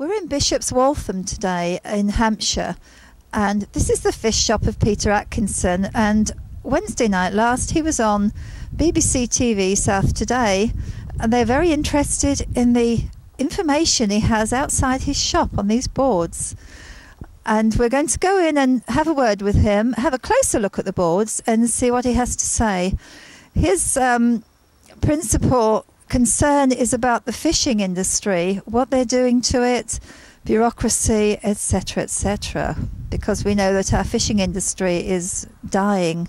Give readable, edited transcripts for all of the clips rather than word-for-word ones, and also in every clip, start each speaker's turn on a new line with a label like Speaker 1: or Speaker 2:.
Speaker 1: We're in Bishop's Waltham today in Hampshire, and this is the fish shop of Peter Atkinson. And Wednesday night last he was on BBC TV South Today, and they're very interested in the information he has outside his shop on these boards. And we're going to go in and have a word with him, have a closer look at the boards and see what he has to say. His principal concern is about the fishing industry, what they're doing to it, bureaucracy, etc., etc., because we know that our fishing industry is dying.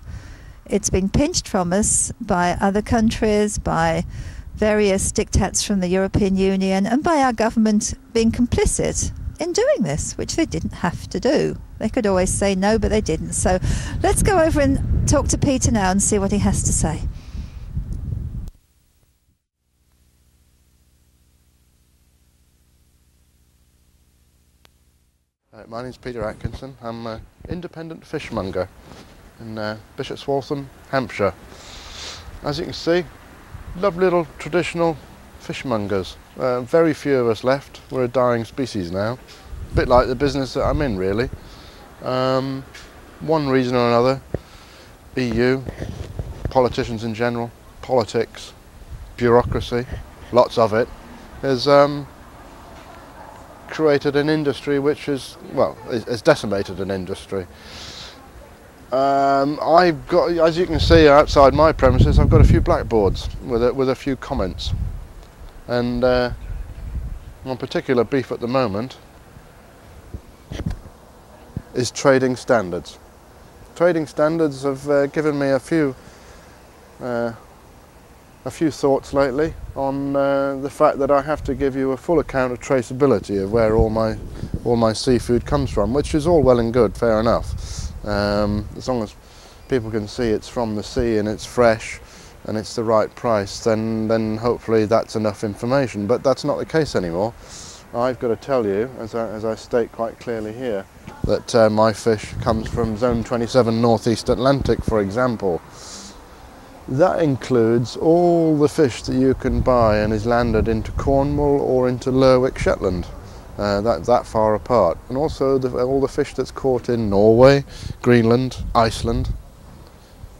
Speaker 1: It's been pinched from us by other countries, by various diktats from the European Union, and by our government being complicit in doing this, which they didn't have to do. They could always say no, but they didn't. So let's go over and talk to Peter now and see what he has to say.
Speaker 2: My name's Peter Atkinson. I'm an independent fishmonger in Bishop's Waltham, Hampshire. As you can see, lovely little traditional fishmongers. Very few of us left. We're a dying species now. A bit like the business that I'm in, really. One reason or another, EU, politicians in general, politics, bureaucracy, lots of it, has created an industry which is, well, has decimated an industry. I've got, as you can see outside my premises, I've got a few blackboards with a few comments, and one particular beef at the moment is trading standards. Trading standards have given me a few thoughts lately on the fact that I have to give you a full account of traceability of where all my seafood comes from, which is all well and good, fair enough. As long as people can see it's from the sea and it's fresh and it's the right price, then hopefully that's enough information. But that's not the case anymore. I've got to tell you, as I state quite clearly here, that my fish comes from Zone 27 Northeast Atlantic, for example. That includes all the fish that you can buy and is landed into Cornwall or into Lerwick, Shetland, that far apart. And also all the fish that's caught in Norway, Greenland, Iceland,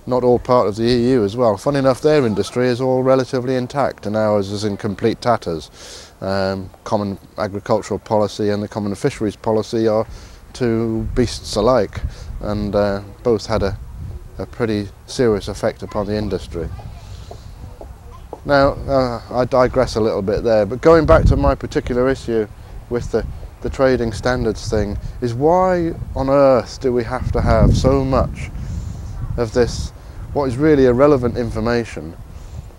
Speaker 2: not all part of the EU as well. Funny enough, their industry is all relatively intact and ours is in complete tatters. Common agricultural policy and the common fisheries policy are two beasts alike, and both had a pretty serious effect upon the industry. Now, I digress a little bit there, but going back to my particular issue with the trading standards thing, is why on earth do we have to have so much of this, what is really irrelevant information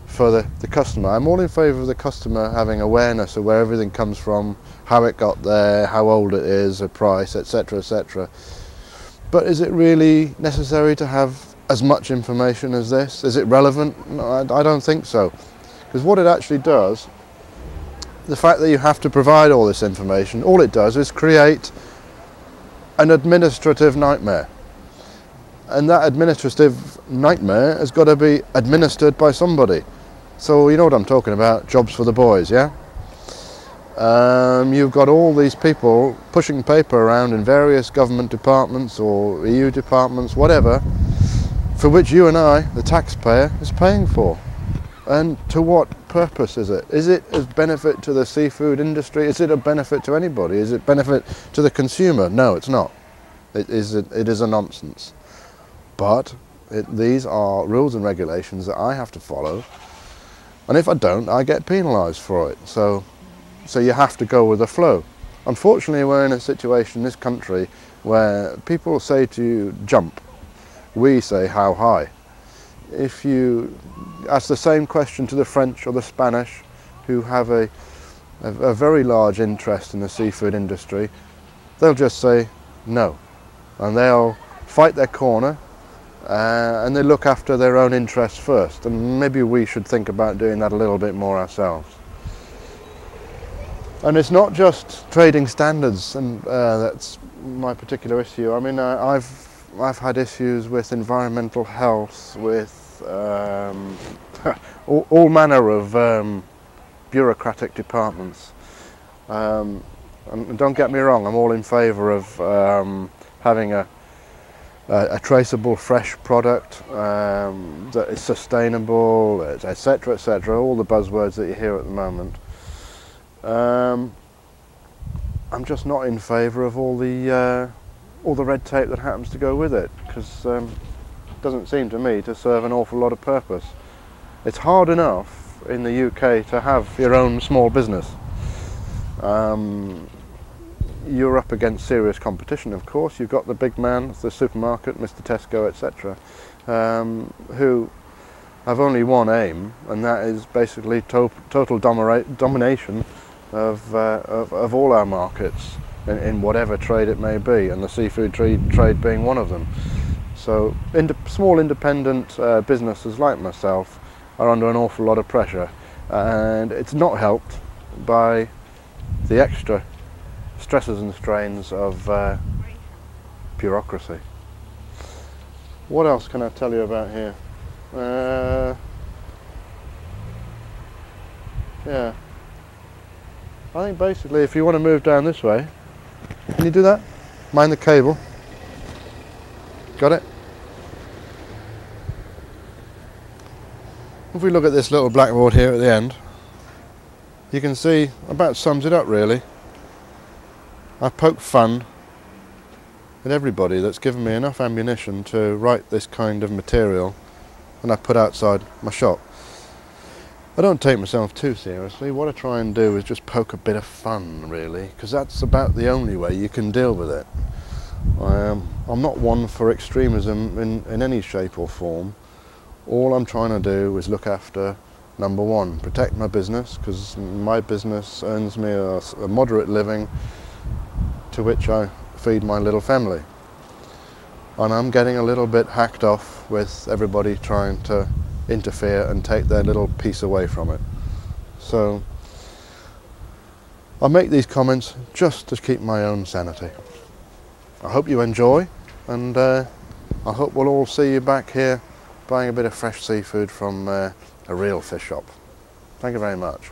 Speaker 2: for the customer? I'm all in favour of the customer having awareness of where everything comes from, how it got there, how old it is, the price, etc., etc. But is it really necessary to have as much information as this? Is it relevant? No, I don't think so. Because what it actually does, the fact that you have to provide all this information, all it does is create an administrative nightmare. And that administrative nightmare has got to be administered by somebody. So you know what I'm talking about, jobs for the boys, yeah? You've got all these people pushing paper around in various government departments or EU departments, whatever, for which you and I, the taxpayer, is paying for. And to what purpose is it? Is it a benefit to the seafood industry? Is it a benefit to anybody? Is it benefit to the consumer? No, it's not. It is a nonsense. But these are rules and regulations that I have to follow, and if I don't, I get penalised for it. So you have to go with the flow. Unfortunately, we're in a situation in this country where people say to you, jump. We say, how high? If you ask the same question to the French or the Spanish, who have a very large interest in the seafood industry, they'll just say no. And they'll fight their corner, and they look after their own interests first. And maybe we should think about doing that a little bit more ourselves. And it's not just trading standards, and that's my particular issue. I mean, I've had issues with environmental health, with all manner of bureaucratic departments. And don't get me wrong, I'm all in favour of having a traceable fresh product that is sustainable, etc., etc., all the buzzwords that you hear at the moment. I'm just not in favour of all the red tape that happens to go with it, because it doesn't seem to me to serve an awful lot of purpose. It's hard enough in the UK to have your own small business. You're up against serious competition, of course. You've got the big man, the supermarket, Mr. Tesco, etc., who have only one aim, and that is basically total domination of all our markets in whatever trade it may be, and the seafood trade being one of them. So small independent businesses like myself are under an awful lot of pressure, and it's not helped by the extra stresses and strains of bureaucracy. What else can I tell you about here? Yeah, I think basically if you want to move down this way, can you do that? Mind the cable. Got it? If we look at this little blackboard here at the end, you can see about sums it up really. I poke fun at everybody that's given me enough ammunition to write this kind of material, and I put outside my shop. I don't take myself too seriously. What I try and do is just poke a bit of fun really, because that's about the only way you can deal with it. I'm not one for extremism in any shape or form. All I'm trying to do is look after, number one, protect my business, because my business earns me a moderate living to which I feed my little family. And I'm getting a little bit hacked off with everybody trying to interfere and take their little piece away from it. So I make these comments just to keep my own sanity. I hope you enjoy, and I hope we'll all see you back here buying a bit of fresh seafood from a real fish shop. Thank you very much.